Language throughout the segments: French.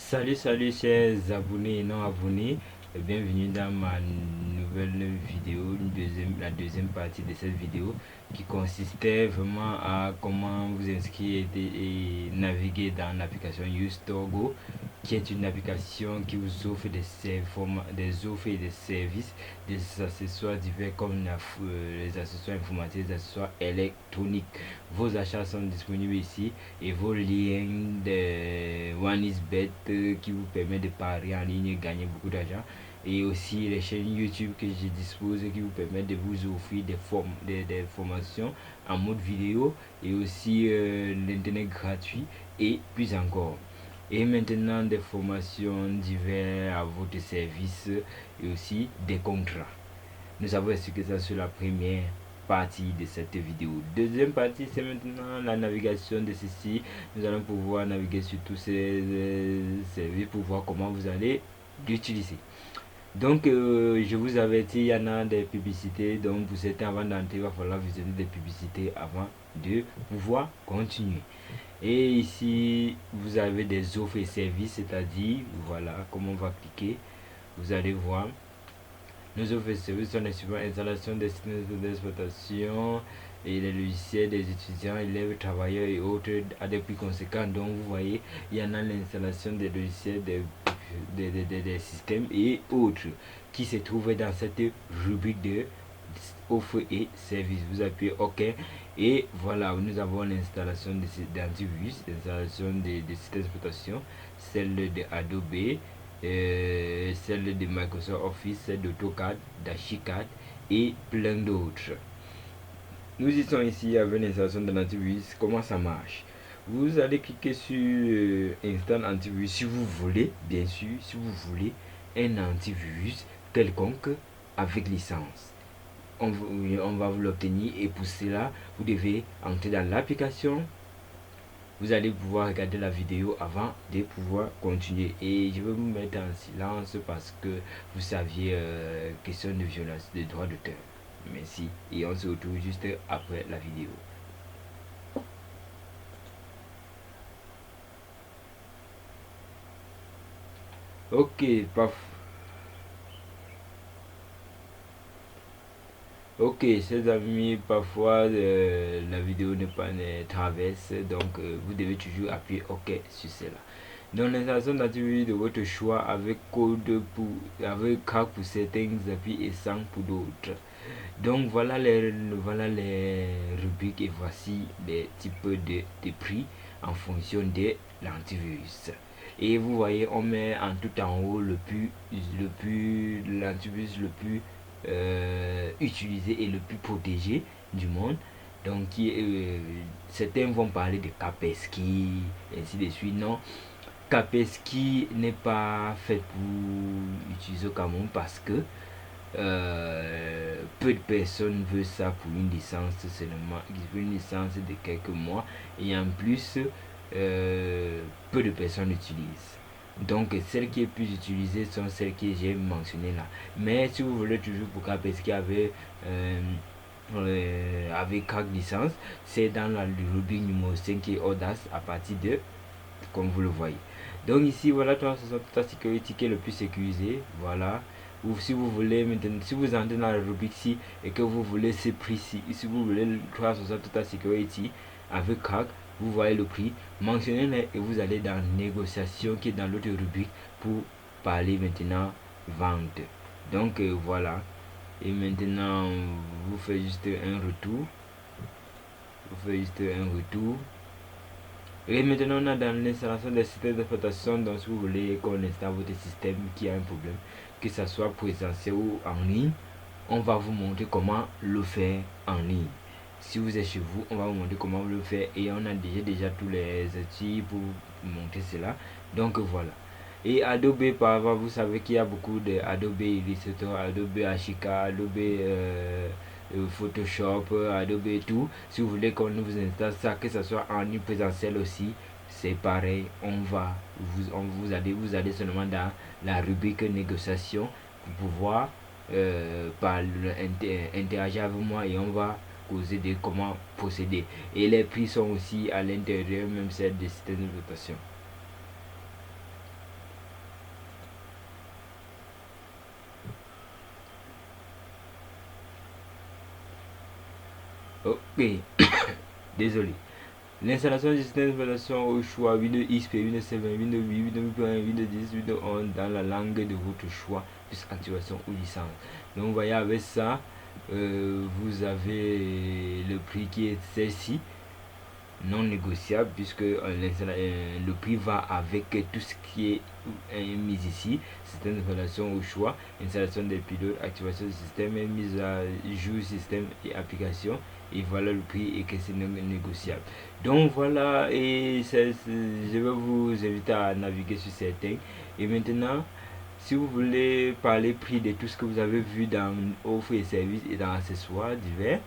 Salut chers abonnés et non abonnés, bienvenue dans ma nouvelle vidéo, la deuxième partie de cette vidéo qui consistait vraiment à comment vous inscrire et naviguer dans l'application YouStoreGo, qui est une application qui vous offre des offres et des services, des accessoires divers comme les accessoires informatiques, les accessoires électroniques. Vos achats sont disponibles ici et vos liens de OneXBet qui vous permet de parier en ligne et gagner beaucoup d'argent, et aussi les chaînes YouTube que je dispose qui vous permettent de vous offrir des formations en mode vidéo, et aussi l'internet gratuit et plus encore. Et maintenant des formations diverses à votre service et aussi des contrats. Nous avons expliqué ça sur la première partie de cette vidéo. Deuxième partie, c'est maintenant la navigation de ceci. Nous allons pouvoir naviguer sur tous ces services pour voir comment vous allez l'utiliser. Donc, je vous avertis, il y en a des publicités. Donc, pour certains, avant d'entrer, il va falloir visionner des publicités avant de pouvoir continuer. Et ici, vous avez des offres et services, c'est-à-dire, voilà, comment on va cliquer. Vous allez voir. Nos offres et services sont les suivants: installation des systèmes d'exploitation et les logiciels des étudiants, élèves, travailleurs et autres à des prix conséquents. Donc, vous voyez, il y en a l'installation des logiciels, des systèmes et autres qui se trouvent dans cette rubrique de offres et services. Vous appuyez OK et voilà, nous avons l'installation d'antivirus, l'installation des systèmes d'exploitation, celle de Adobe, celle de Microsoft Office, celle d'AutoCAD, d'Archicad et plein d'autres. Nous y sommes ici avec l'installation de l'antivirus. Comment ça marche? Vous allez cliquer sur Install antivirus si vous voulez, bien sûr, si vous voulez un antivirus quelconque avec licence. On va vous l'obtenir, et pour cela, vous devez entrer dans l'application. Vous allez pouvoir regarder la vidéo avant de pouvoir continuer. Et je vais vous mettre en silence parce que vous saviez, question de violence des droits d'auteur. Merci. Et on se retrouve juste après la vidéo. Ok, paf. Ok, chers amis, parfois la vidéo n'est pas traverse, donc vous devez toujours appuyer OK sur cela. Donc l'installation d'antivirus de votre choix avec crack pour certains appuis et sans pour d'autres. Donc voilà les rubriques, et voici les types de prix en fonction de l'antivirus. Et vous voyez, on met en tout en haut l'antivirus le plus utilisé et le plus protégé du monde. Donc certains vont parler de Kaspersky, ainsi de suite. Non, Kaspersky n'est pas fait pour utiliser au Cameroun parce que peu de personnes veulent ça pour une licence seulement, une licence de quelques mois, et en plus peu de personnes l'utilisent. Donc celles qui est plus utilisées sont celles que j'ai mentionnées là. Mais si vous voulez toujours pour Kaspersky avec 4 licences, c'est dans la rubrique numéro 5 qui est Audace, à partir de, comme vous le voyez. Donc ici voilà 360 Security qui est le plus sécurisé. Voilà. Ou si vous voulez maintenant, si vous entrez dans la rubrique ici et que vous voulez ce prix-ci, si vous voulez le 360 Total Security avec crack, vous voyez le prix, mentionnez-le et vous allez dans négociation qui est dans l'autre rubrique pour parler maintenant vente. Donc voilà. Et maintenant vous faites juste un retour. Et maintenant on a dans l'installation des systèmes d'exploitation. Donc si vous voulez qu'on installe votre système qui a un problème, que ce soit présentiel ou en ligne, on va vous montrer comment le faire en ligne. Si vous êtes chez vous, on va vous montrer comment le faire, et on a déjà tous les outils pour montrer cela. Donc voilà. Et Adobe, par exemple, vous savez qu'il y a beaucoup de Adobe Illustrator, Adobe Ashika, Adobe Photoshop, Adobe tout. Si vous voulez qu'on vous installe ça, que ce soit en ligne présentiel aussi, c'est pareil. Vous allez seulement dans la rubrique négociation pour pouvoir interagir avec moi, et on va causer de comment procéder. Et les prix sont aussi à l'intérieur, même celle des systèmes de votation. Ok, désolé. L'installation du système d'exploitation au choix Windows XP, Windows 7, Windows 8, Windows 8, Windows 10, Windows 11 dans la langue de votre choix, plus activation ou licence. Donc vous voyez avec ça, vous avez le prix qui est celle-ci, non négociable, puisque le prix va avec tout ce qui est mis ici. Système d'installation au choix, installation des pilotes, activation du système, mise à jour système et application, et voilà le prix et que c'est non négociable. Donc voilà, et je vais vous inviter à naviguer sur certains. Et maintenant, si vous voulez parler prix de tout ce que vous avez vu dans offres et services et dans accessoires divers,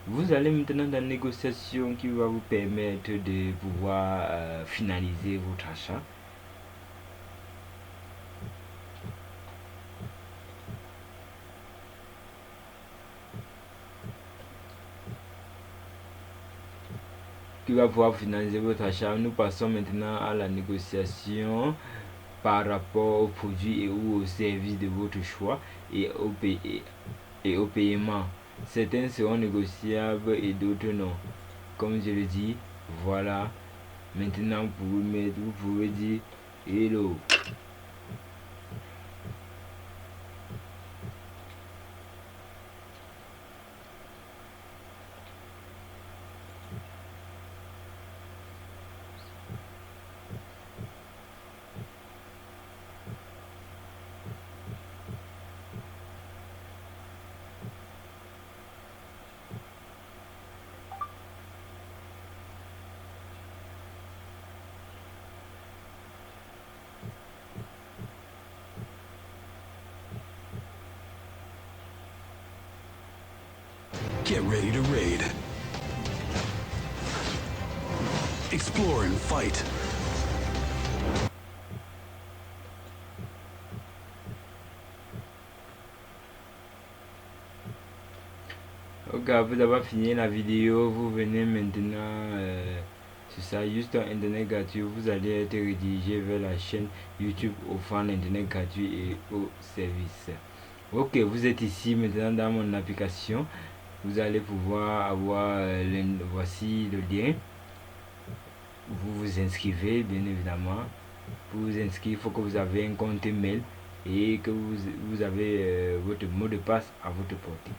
vous allez maintenant dans la négociation qui va vous permettre de pouvoir finaliser votre achat. Qui va pouvoir finaliser votre achat. Nous passons maintenant à la négociation par rapport aux produits et ou aux services de votre choix et au paiement. Certains seront négociables et d'autres non. Comme je le dis, voilà. Maintenant, vous pouvez dire hello. Get ready to raid. Explore and fight. Ok, après avoir fini la vidéo, vous venez maintenant sur ça, juste un internet gratuit. Vous allez être redirigé vers la chaîne YouTube offrant l'internet gratuit et au service. Ok, vous êtes ici maintenant dans mon application. Vous allez pouvoir avoir voici le lien. Vous vous inscrivez bien évidemment. Pour vous inscrire, il faut que vous avez un compte mail et que vous avez votre mot de passe à votre portée.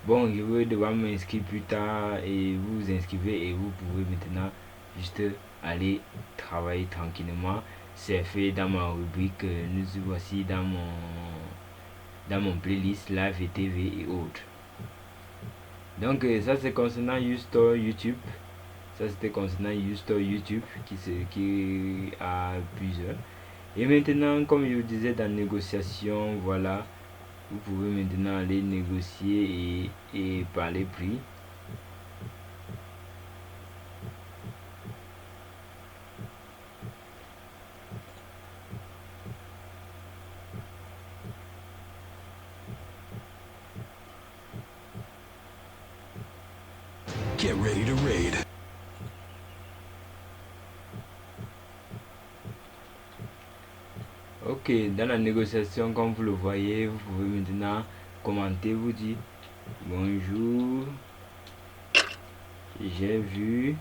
Bon, je vais devoir m'inscrire plus tard et vous vous inscrivez et vous pouvez maintenant juste aller travailler tranquillement. C'est fait dans ma rubrique. Nous voici dans mon playlist live et TV et autres. Donc ça c'est concernant YouStore YouTube. Ça c'était concernant YouStore YouTube qui a plusieurs. Et maintenant, comme je vous disais dans négociation, voilà, vous pouvez maintenant aller négocier et parler prix. Get ready to raid. Ok, dans la négociation, comme vous le voyez, vous pouvez maintenant commenter, vous dire bonjour, j'ai vu.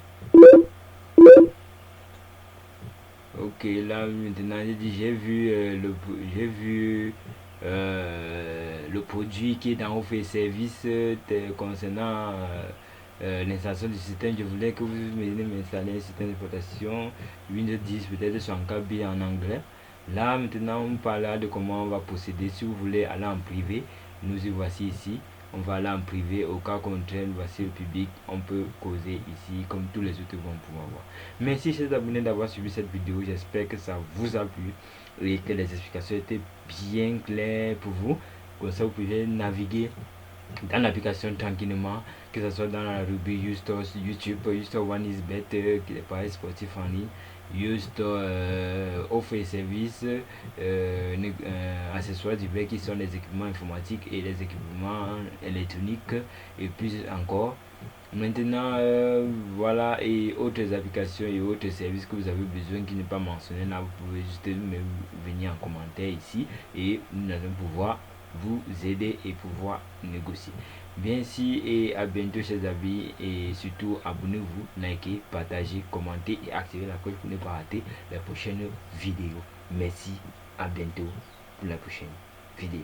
Ok, là maintenant j'ai vu le produit qui est dans vos services concernant l'installation du système. Je voulais que vous m'aidiez à m'installer un système d'exploitation Windows 10, peut-être sur un KB en anglais. Là maintenant on parlera de comment on va procéder. Si vous voulez aller en privé, nous y voici ici. On va aller en privé. Au cas contraire, voici le public. On peut causer ici comme tous les autres vont pouvoir voir. Merci chers abonnés d'avoir suivi cette vidéo. J'espère que ça vous a plu et que les explications étaient bien claires pour vous. Comme ça vous pouvez naviguer dans l'application tranquillement, que ce soit dans la rubrique YouStore YouTube, YouStore One is Better, qui est pareil sportif en ligne, YouStore offre et services, accessoires divers qui sont les équipements informatiques et les équipements électroniques et plus encore. Maintenant, voilà, et autres applications et autres services que vous avez besoin qui n'est pas mentionné là, vous pouvez juste venir en commentaire ici et nous allons pouvoir vous aider et pouvoir négocier. Merci et à bientôt chers amis, et surtout abonnez-vous, likez, partagez, commentez et activez la cloche pour ne pas rater la prochaine vidéo. Merci, à bientôt pour la prochaine vidéo.